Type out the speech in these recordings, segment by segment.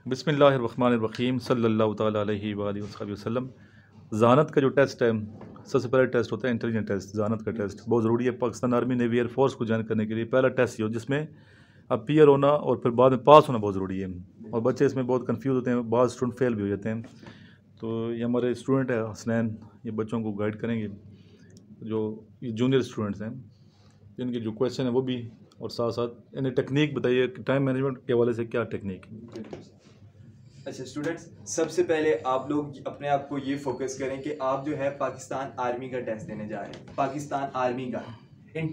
बिस्मिल्लाहिर्रहमानिर्रहीम सल्लल्लाहु ताला अलैहि वसल्लम। ज़ानत का जो टेस्ट है, सबसे पहला टेस्ट होता है इंटेलिजेंट टेस्ट। ज़ानत का टेस्ट बहुत ज़रूरी है पाकिस्तान आर्मी नेवी एयरफोर्स को ज्वाइन करने के लिए। पहला टेस्ट ये हो जिसमें अपीयर होना और फिर बाद में पास होना बहुत ज़रूरी है। और बच्चे इसमें बहुत कंफ्यूज होते हैं, बाद स्टूडेंट फेल भी हो जाते हैं। तो ये हमारे स्टूडेंट है हसनैन, ये बच्चों को गाइड करेंगे, जो ये जूनियर स्टूडेंट्स हैं, इनके जो क्वेश्चन है वो भी, और साथ साथ इन्हें टेक्निक बताइए कि टाइम मैनेजमेंट के हवाले से क्या टेक्निक है। अच्छा स्टूडेंट्स, सबसे पहले आप लोग अपने आप को ये फोकस करें कि आप जो है पाकिस्तान आर्मी का टेस्ट देने जा रहे हैं। पाकिस्तान आर्मी का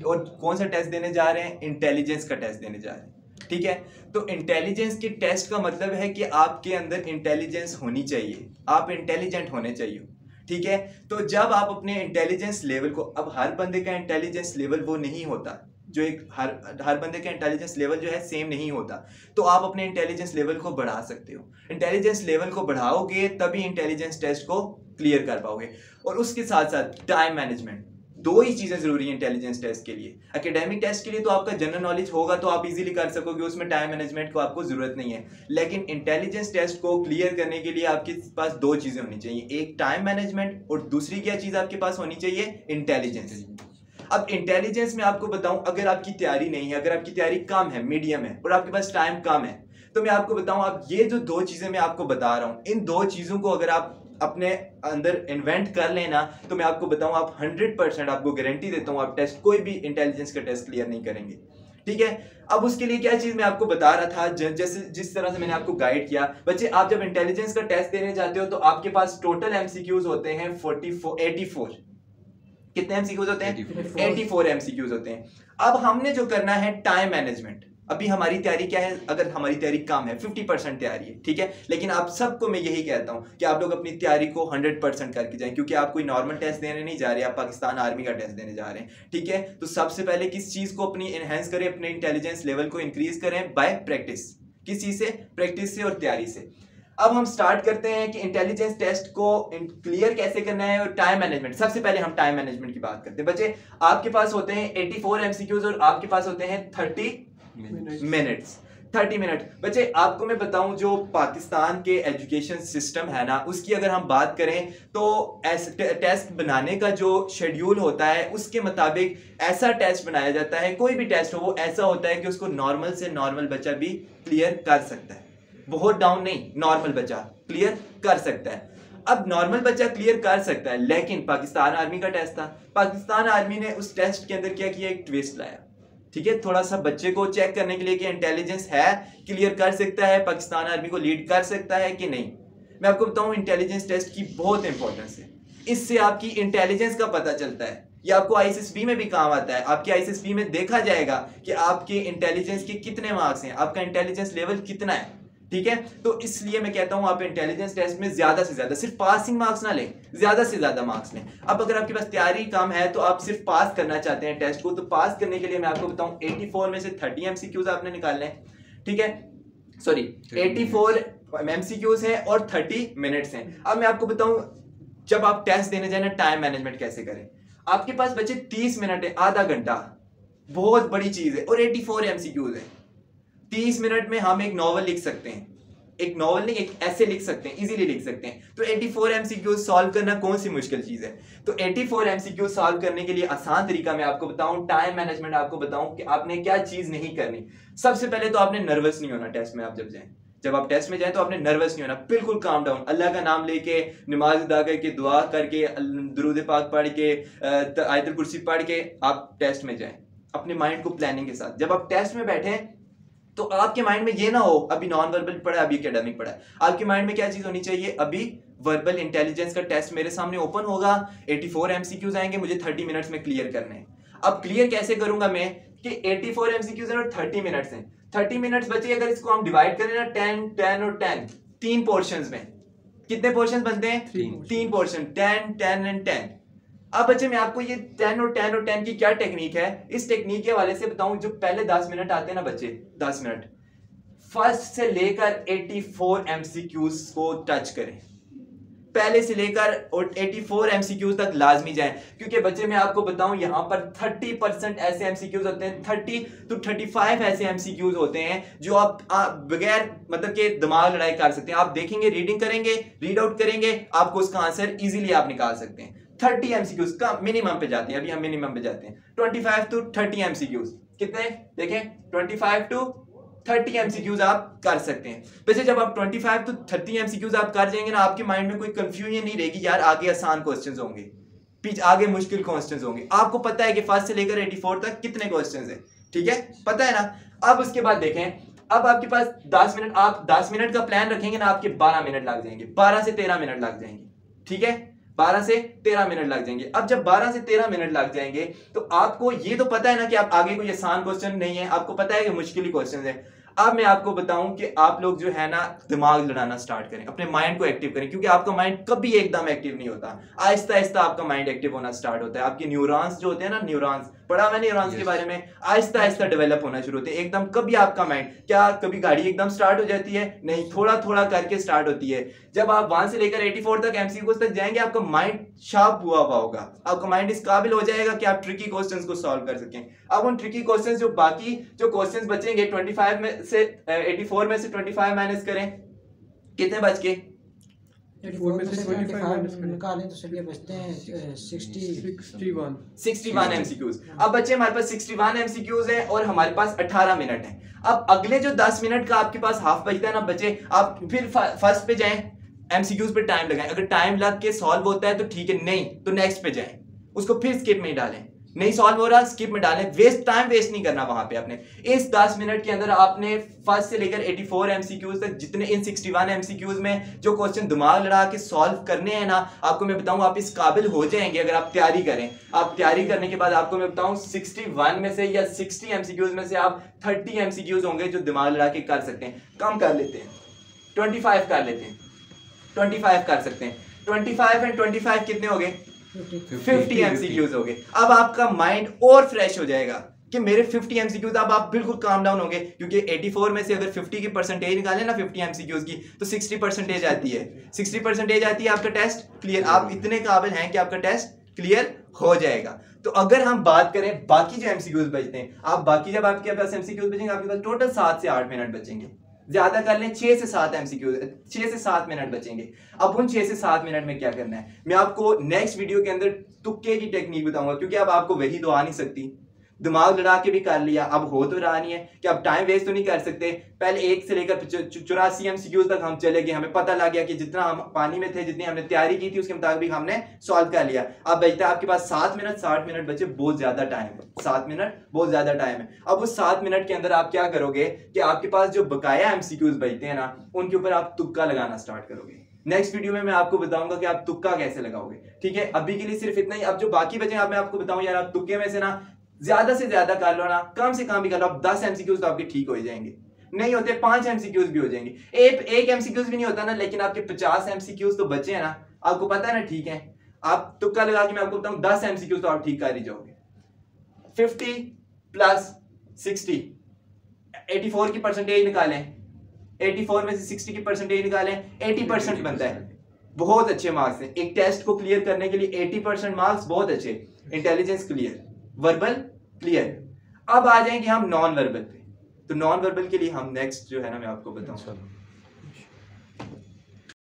और कौन सा टेस्ट देने जा रहे हैं? इंटेलिजेंस का टेस्ट देने जा रहे हैं। ठीक है, तो इंटेलिजेंस के टेस्ट का मतलब है कि आपके अंदर इंटेलिजेंस होनी चाहिए, आप इंटेलिजेंट होने चाहिए। ठीक है, तो जब आप अपने इंटेलिजेंस लेवल को, अब हर बंदे का इंटेलिजेंस लेवल वो नहीं होता, जो एक हर बंदे का इंटेलिजेंस लेवल जो है सेम नहीं होता, तो आप अपने इंटेलिजेंस लेवल को बढ़ा सकते हो। इंटेलिजेंस लेवल को बढ़ाओगे तभी इंटेलिजेंस टेस्ट को क्लियर कर पाओगे। और उसके साथ साथ टाइम मैनेजमेंट, दो ही चीजें जरूरी है इंटेलिजेंस टेस्ट के लिए। एकेडमिक टेस्ट के लिए तो आपका जनरल नॉलेज होगा तो आप इजीली कर सकोगे, उसमें टाइम मैनेजमेंट को आपको जरूरत नहीं है। लेकिन इंटेलिजेंस टेस्ट को क्लियर करने के लिए आपके पास दो चीजें होनी चाहिए, एक टाइम मैनेजमेंट और दूसरी क्या चीज आपके पास होनी चाहिए? इंटेलिजेंस। अब इंटेलिजेंस में आपको बताऊं, अगर आपकी तैयारी नहीं है, अगर आपकी तैयारी कम है, मीडियम है और आपके पास टाइम कम है, तो मैं आपको बताऊं, आप ये जो दो चीजें मैं आपको बता रहा हूं, इन दो चीजों को अगर आप अपने अंदर इन्वेंट कर लेना, तो मैं आपको बताऊं आप 100% आपको गारंटी देता हूं आप टेस्ट, कोई भी इंटेलिजेंस का टेस्ट क्लियर नहीं करेंगे। ठीक है, अब उसके लिए क्या चीज मैं आपको बता रहा था, जैसे जिस तरह से मैंने आपको गाइड किया। बच्चे, आप जब इंटेलिजेंस का टेस्ट देने जाते हो तो आपके पास टोटल एमसीक्यूज होते हैं 84। कितने एमसीक्यूज होते हैं? 84 एमसीक्यूज होते हैं। अब हमने जो करना है टाइम मैनेजमेंट। अभी हमारी तैयारी क्या है? अगर हमारी तैयारी कम है, 50% तैयारी है, ठीक है, लेकिन आप सबको मैं यही कहता हूं कि आप लोग अपनी तैयारी को 100% करके जाएं, क्योंकि आप कोई नॉर्मल टेस्ट देने नहीं जा रहे, आप पाकिस्तान आर्मी का टेस्ट देने जा रहे हैं। ठीक है, तो सबसे पहले किस चीज को अपनी एनहेंस करें, अपने इंटेलिजेंस लेवल को इंक्रीज करें बाय प्रैक्टिस। किस चीज से? प्रैक्टिस से और तैयारी से। अब हम स्टार्ट करते हैं कि इंटेलिजेंस टेस्ट को क्लियर कैसे करना है और टाइम मैनेजमेंट। सबसे पहले हम टाइम मैनेजमेंट की बात करते हैं। बच्चे, आपके पास होते हैं 84 एमसीक्यूज और आपके पास होते हैं 30 मिनट्स। 30 मिनट। बच्चे, आपको मैं बताऊं, जो पाकिस्तान के एजुकेशन सिस्टम है ना, उसकी अगर हम बात करें तो टेस्ट बनाने का जो शेड्यूल होता है उसके मुताबिक ऐसा टेस्ट बनाया जाता है, कोई भी टेस्ट हो वो ऐसा होता है कि उसको नॉर्मल से नॉर्मल बच्चा भी क्लियर कर सकता है। बहुत डाउन नहीं, नॉर्मल बच्चा क्लियर कर सकता है। अब नॉर्मल बच्चा क्लियर कर सकता है, लेकिन पाकिस्तान आर्मी का टेस्ट था, पाकिस्तान आर्मी ने उस टेस्ट के अंदर क्या किया? एक ट्विस्ट लाया। ठीक है, थोड़ा सा बच्चे को चेक करने के लिए कि इंटेलिजेंस है, क्लियर कर सकता है, पाकिस्तान आर्मी को लीड कर सकता है कि नहीं। मैं आपको बताऊं, इंटेलिजेंस टेस्ट की बहुत इंपॉर्टेंस है, इससे आपकी इंटेलिजेंस का पता चलता है। ये आपको आईएसएसबी में भी काम आता है। आपके आईएसएसबी में देखा जाएगा कि आपके इंटेलिजेंस के कितने मार्क्स हैं, आपका इंटेलिजेंस लेवल कितना है। ठीक है, तो इसलिए मैं कहता हूं आप इंटेलिजेंस टेस्ट में ज्यादा से ज्यादा, सिर्फ पासिंग मार्क्स ना लें, ज्यादा से ज्यादा मार्क्स लें। अब अगर आपके पास तैयारी कम है तो आप सिर्फ पास करना चाहते हैं टेस्ट को, तो पास करने के लिए मैं आपको बताऊं 84 में से 30 एमसीक्यूज आपने निकालने हैं। ठीक है, सॉरी 84 एमसीक्यूज हैं और 30 मिनट्स हैं। अब मैं आपको बताऊं, जब आप टेस्ट देने जाए ना, टाइम मैनेजमेंट कैसे करें। आपके पास बच्चे 30 मिनट है, आधा घंटा, बहुत बड़ी चीज है, और 84 एमसीक्यूज है। 30 मिनट में हम एक नॉवल लिख सकते हैं, एक नॉवल नहीं, एक ऐसे लिख सकते हैं, इजीली लिख सकते हैं। तो 84 एमसीक्यू सॉल्व करना कौन सी मुश्किल चीज है? तो 84 एमसीक्यू सॉल्व करने के लिए आसान तरीका मैं आपको बताऊं, टाइम मैनेजमेंट आपको बताऊं कि आपने क्या चीज नहीं करनी। सबसे पहले तो आपने नर्वस नहीं होना टेस्ट में। आप जब आप टेस्ट में जाएं तो आपने नर्वस नहीं होना, बिल्कुल काम डाउन, अल्लाह का नाम लेके, नमाज अदा करके, दुआ करके, दुरूद पाक पढ़ के, आयतुल कुर्सी पढ़ के आप टेस्ट में जाएं, अपने माइंड को प्लानिंग के साथ। जब आप टेस्ट में बैठे तो आपके माइंड में ये ना हो अभी नॉन वर्बल पढ़ा है, अभी एकेडमिक पढ़ा है। आपके माइंड में क्या चीज होनी चाहिए? अभी वर्बल इंटेलिजेंस का टेस्ट मेरे सामने ओपन होगा, 84 एमसीक्यूज आएंगे, मुझे 30 मिनट्स में क्लियर करने हैं। अब क्लियर कैसे करूंगा मैं कि 84 एमसीक्यूज हैं और 30 मिनट्स हैं। 30 मिनट्स बचे, अगर इसको हम डिवाइड करें ना 10, 10 और 10, 3 पोर्शंस में, कितने पोर्शंस बनते हैं? 3 पोर्शन, 10, 10 एंड 10। अब बच्चे, मैं आपको ये 10 और 10 और 10 की क्या टेक्निक है, इस टेक्निक के हवाले से बताऊं। जो पहले 10 मिनट आते हैं ना बच्चे, 10 मिनट, फर्स्ट से लेकर 84 एमसीक्यूज को टच करें। पहले से लेकर 84 एमसीक्यूज तक लाजमी जाएं, क्योंकि बच्चे मैं आपको बताऊं यहाँ पर 30% ऐसे एमसीक्यूज होते हैं, 30 to 35 ऐसे एमसीक्यूज होते हैं जो आप बगैर मतलब के दिमाग लड़ाई कर सकते हैं। आप देखेंगे, रीडिंग करेंगे, रीड आउट करेंगे, आपको उसका आंसर इजीली आप निकाल सकते हैं। 30 एमसीक्यूज का मिनिमम पे जाते हैं, अभी हम मिनिमम पे जाते हैं। 25 to 30 एमसीक्यूज कितने देखें, 25 to 30 एमसीक्यूज आप कर सकते हैं। वैसे जब आप 25 to 30 एमसीक्यूज आप कर जाएंगे ना, आपके माइंड में कोई कंफ्यूजन नहीं रहेगी यार आगे आसान क्वेश्चंस होंगे, पीछे आगे मुश्किल क्वेश्चंस होंगे। आपको पता है कि फर्स्ट से लेकर 84 तक कितने क्वेश्चंस हैं, ठीक है, पता है ना। अब उसके बाद देखें, अब आपके पास 10 मिनट, आप 10 मिनट का प्लान रखेंगे ना, आपके 12 मिनट लग जाएंगे, 12 से 13 मिनट लग जाएंगे, ठीक है, 12 से 13 मिनट लग जाएंगे। अब जब 12 से 13 मिनट लग जाएंगे तो आपको ये तो पता है ना कि आप आगे कोई आसान क्वेश्चन नहीं है, आपको पता है कि मुश्किल ही क्वेश्चन है। अब मैं आपको बताऊं कि आप लोग जो है ना दिमाग लड़ाना स्टार्ट करें, अपने माइंड को एक्टिव करें, क्योंकि आपका माइंड कभी एकदम एक्टिव नहीं होता, आहिस्ता आहिस्ता आपका माइंड एक्टिव होना स्टार्ट होता है। आपके न्यूरॉन्स जो होते हैं ना, न्यूरॉन्स पढ़ा मैंने न्यूरॉन्स के बारे में, आहिस्ता आहिस्ता डेवलप होना शुरू होते हैं। एकदम कभी आपका माइंड, क्या कभी गाड़ी एकदम स्टार्ट हो जाती है? नहीं, थोड़ा थोड़ा करके स्टार्ट होती है। जब आप 1 से लेकर 84 तक एमसीक्यूज तक जाएंगे, आपका माइंड शार्प हुआ होगा, आपका माइंड इस काबिल हो जाएगा कि आप ट्रिकी क्वेश्चंस को सॉल्व कर सकें। अब उन ट्रिकी क्वेश्चंस जो बाकी जो क्वेश्चंस बचेंगे 25 में से 84 में से 25 माइनस करें, कितने बच के 84 में से 25 निकालें तो सभी बचते हैं 61 एमसीक्यूज। अब बच्चे हमारे पास 61 एमसीक्यूज हैं और हमारे पास 18 मिनट हैं। अब अगले जो 10 मिनट का आपके पास हाफ बचता है ना बच्चे, आप फिर फर्स्ट पे जाएं, एमसीक्यूज पे टाइम लगाएं। अगर टाइम लग के सॉल्व होता है तो ठीक है, नहीं तो नेक्स्ट पे जाएं, उसको फिर स्किप में डालें, नहीं सॉल्व हो रहा स्किप में डालें, टाइम वेस्ट नहीं करना वहां पे आपने। इस 10 मिनट के अंदर आपने फर्स्ट से लेकर 84 एमसीक्यूज तक जितने इन 61 एमसीक्यूज में जो क्वेश्चन दिमाग लड़ा के सॉल्व करने हैं ना, आपको मैं बताऊं आप इस काबिल हो जाएंगे अगर आप तैयारी करें। आप तैयारी करने के बाद आपको मैं बताऊं 61 में से या 60 एमसीक्यूज में से आप 30 एमसीक्यूज होंगे जो दिमाग लड़ा के कर सकते हैं। कम कर लेते हैं, 25 कर लेते हैं, 25 कर सकते हैं। 25 एंड 25 कितने हो गए? 50 एमसीक्यूज हो गए। अब आपका माइंड और फ्रेश हो जाएगा कि मेरे 50 एमसीक्यूज, अब आप बिल्कुल काम डाउन होंगे, क्योंकि 84 में से अगर 50 की परसेंटेज निकालें ना 50 एमसीक्यूज की, तो 60 परसेंटेज आती है, 60 परसेंटेज आती है, आपका टेस्ट क्लियर। आप इतने काबिल हैं कि आपका टेस्ट क्लियर हो जाएगा। तो अगर हम बात करें बाकी जो एमसीक्यूज बचते हैं, आप बाकी जब आपके पास एमसीक्यूज बचेंगे, आपके पास टोटल 7 से 8 मिनट बचेंगे, ज्यादा कर लें 6 से 7 एमसीक्यूज, 6 से 7 मिनट बचेंगे। अब उन 6 से 7 मिनट में क्या करना है, मैं आपको नेक्स्ट वीडियो के अंदर तुक्के की टेक्निक बताऊंगा, क्योंकि अब आपको वही तो आ नहीं सकती, दिमाग लड़ा के भी कर लिया, अब हो तो रहा नहीं है कि अब टाइम वेस्ट तो नहीं कर सकते। पहले 1 से लेकर 84 एमसीक्यूज तक हम चले गए, हमें पता लग गया कि जितना हम पानी में थे, जितनी हमने तैयारी की थी उसके मुताबिक हमने सॉल्व कर लिया। अब बचता है आपके पास 7 मिनट, 60 मिनट बचे, बहुत ज्यादा टाइम है, 7 मिनट बहुत ज्यादा टाइम है। अब उस 7 मिनट के अंदर आप क्या करोगे कि आपके पास जो बकाया एमसीक्यूज बचते हैं ना, उनके ऊपर आप तुक्का लगाना स्टार्ट करोगे। नेक्स्ट वीडियो में मैं आपको बताऊंगा कि आप तुक्का कैसे लगाओगे, ठीक है। अभी के लिए सिर्फ इतना ही। अब जो बाकी बचे आप मैं आपको बताऊं यार, आप तुक्के में से ना ज्यादा से ज्यादा कर लो ना, कम से कम भी कर लो, आप 10 एमसीक्यूज तो आपके ठीक हो जाएंगे, नहीं होते 5 एमसीक्यूज भी हो जाएंगे, एक एमसीक्यूज भी नहीं होता ना, लेकिन आपके 50 एमसीक्यूज तो बचे हैं ना, आपको पता है ना, ठीक है। आप तुक्का लगा के मैं आपको बताऊं 10 एमसीक्यूज तो आप ठीक कर ही जाओगे। 50 प्लस 60, 84 की परसेंटेज निकालें, 84 में से 60 की परसेंटेज निकालें, 80% बनता है, बहुत अच्छे मार्क्स हैं। एक टेस्ट को क्लियर करने के लिए 80% मार्क्स बहुत अच्छे। Intelligence clear, verbal clear. अब आ जाएंगे हम नॉन वर्बल पे। तो नॉन वर्बल के लिए हम नेक्स्ट जो है ना मैं आपको बताऊं।